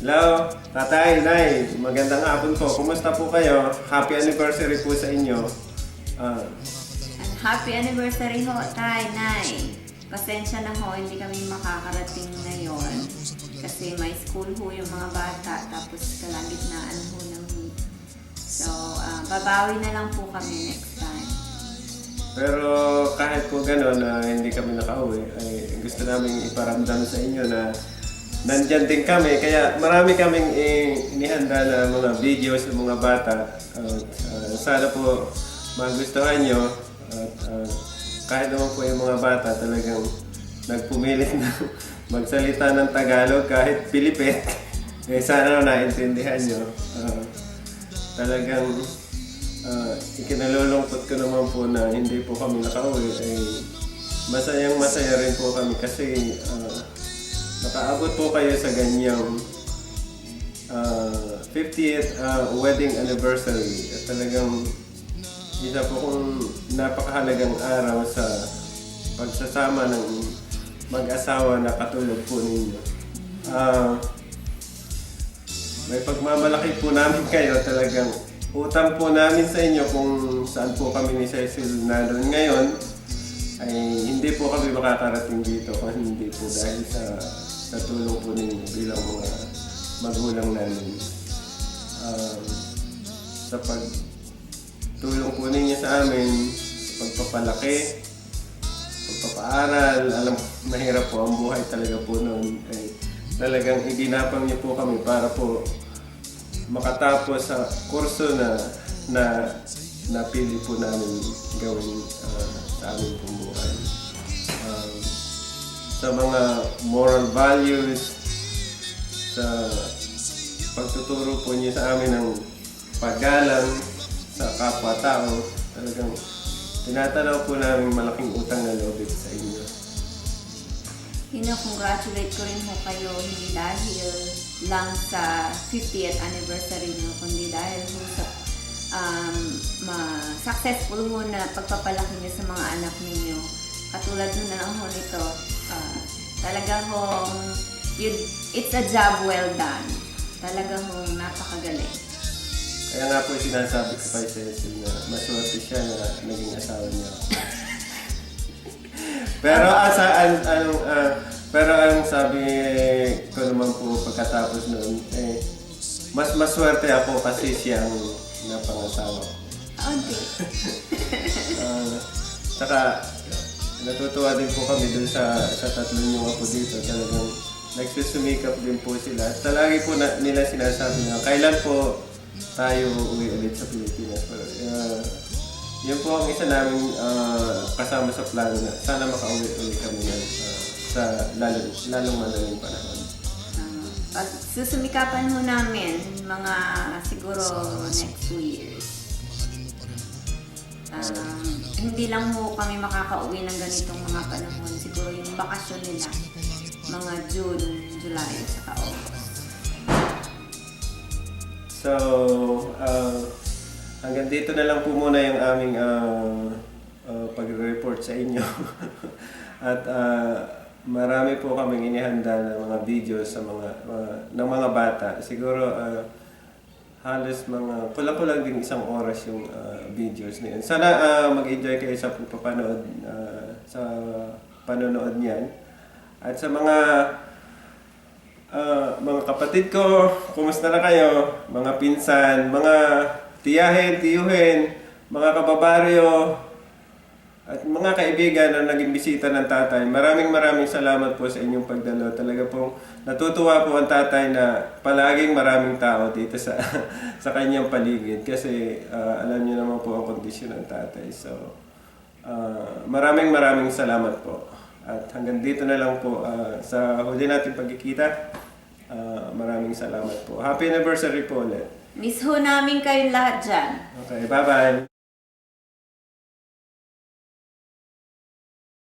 Hello, tatay, nay, magandang hapon po. Kumusta po kayo? Happy anniversary po sa inyo. Ah, And happy anniversary ho, Tay, Nay. Pasensya na ho, hindi kami makakarating ngayon. Kasi may school ho yung mga bata, tapos kalagitnaan ho ng week. So, babawi na lang po kami next time. pero kahit po gano'n na hindi kami nakauwi, ay gusto namin iparamdam sa inyo na nandyan din kami. Kaya marami kaming inihanda na mga videos ng mga bata. Sana po magustuhan nyo. At kahit naman po yung mga bata talagang nagpumilit na magsalita ng Tagalog kahit Pilipit. Eh, sana naintindihan nyo. Talagang ikinalulungkot ko naman po na hindi po kami nakauwi. Ay masayang masaya rin po kami kasi nakaabot po kayo sa ganyang 50th wedding anniversary. At talagang isa po kong napakahalagang araw sa pagsasama ng mag-asawa na katulad po ninyo. May pagmamalaki po namin kayo, talagang utang po namin sa inyo kung saan po kami ni Cecil naroon ngayon ay hindi po kami makakarating dito kung hindi po dahil sa tulong po ninyo bilang mga magulang namin. Sa pagtulong po ninyo sa amin, pagpapalaki, pagpapaaral, alam, mahirap po ang buhay talaga po noon. Ay, talagang iginapang niyo po kami para po makatapos sa kurso na napili po namin gawin sa aming pong buhay. Sa mga moral values, sa pagtuturo po niyo sa amin ng paggalang sa kapwa-tao, talagang tinatanaw po namin malaking utang na loob sa inyo. Congratulate ko rin ho kayo, hindi dahil lang sa 50th anniversary nyo, kundi dahil ho sa successful ho na pagpapalaki nyo sa mga anak ninyo. Katulad nyo na lang ho nito, talaga ho, it's a job well done. Talaga ho, napakagaling. Kaya nga po sinasabi ko kay Cecil na maswerte siya na naging asawa niya. Pero ang sabi ko naman po pagkatapos noon, mas maswerte ako kasi siya ang napangasawa. Okay. Saka natutuwa din po kami dun sa tatlong yung apo dito. Talagang nagsusumikap din po sila. Talagi po nila sinasabi na kailan po tayo uwi ulit sa Pilipinas. Pero, yun po ang isa namin kasama sa plano na sana makauwi ulit kami sa lalong madaling panahon. Susumikapan ho namin mga siguro next 2 years. Hindi lang ho kami makakauwi ng ganitong mga panahon. Siguro yung bakasyon nila, mga June, July, saka August. So, hanggang dito na lang po muna yung aming pag-report sa inyo. At marami po kaming inihanda ng mga videos sa ng mga bata. Siguro halos mga kulang-kulang din 1 oras yung videos na yun. Sana mag-enjoy kayo sa pagpapanood sa panonood niyan. At sa mga kapatid ko, kumusta na kayo? Mga pinsan, mga tiyahin, tiyuhin, mga kababaryo, at mga kaibigan na naging bisita ng tatay. Maraming salamat po sa inyong pagdalo. Talaga pong natutuwa po ang tatay na palaging maraming tao dito sa kanyang paligid. Kasi alam niyo naman po ang kondisyon ng tatay. So, maraming salamat po. At hanggang dito na lang po sa huli natin pagkikita. Maraming salamat po. Happy anniversary po ulit. Miss ho namin kayong lahat dyan. Okay, bye-bye.